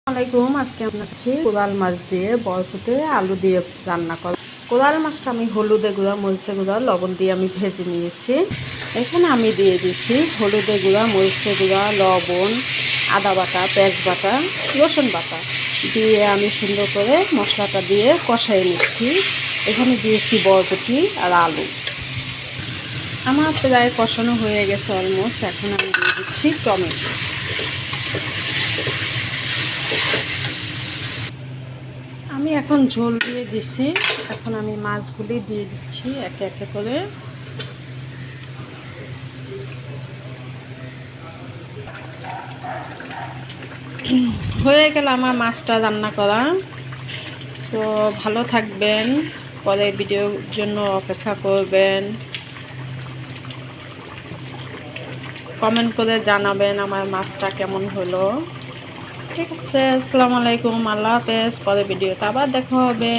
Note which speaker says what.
Speaker 1: আসসালামাইকুম। আজকে আপনার কোরাল মাছ দিয়ে বরফতে আলু দিয়ে রান্না করা। কোরাল মাছটা আমি হলুদে গুঁড়া, মরিচে গুঁড়া, লবণ দিয়ে আমি ভেজে নিয়েছি। এখানে আমি দিয়ে দিচ্ছি হলুদে গুঁড়া, মরিচে গুঁড়া, লবণ, আদা বাটা, পেঁয়াজ বাটা, রসুন বাটা দিয়ে আমি সুন্দর করে মশলাটা দিয়ে কষাই নিচ্ছি। এখানে দিয়েছি বরবটি আর আলু। আমার প্রায় কষানো হয়ে গেছে অলমোস্ট। এখন আমি দিয়ে দিচ্ছি টমেটো। আমি এখন ঝোল দিয়ে দিছি। এখন আমি মাছগুলি দিয়ে দিচ্ছি একে একে করে। হয়ে গেল আমার মাছটা রান্না করা। তো ভালো থাকবেন, পরে ভিডিওর জন্য অপেক্ষা করবেন, কমেন্ট করে জানাবেন আমার মাছটা কেমন হলো। ঠিক আছে, আসসালামু আলাইকুম, আল্লাহ হাফেজ। পরে ভিডিওতে আবার দেখা হবে।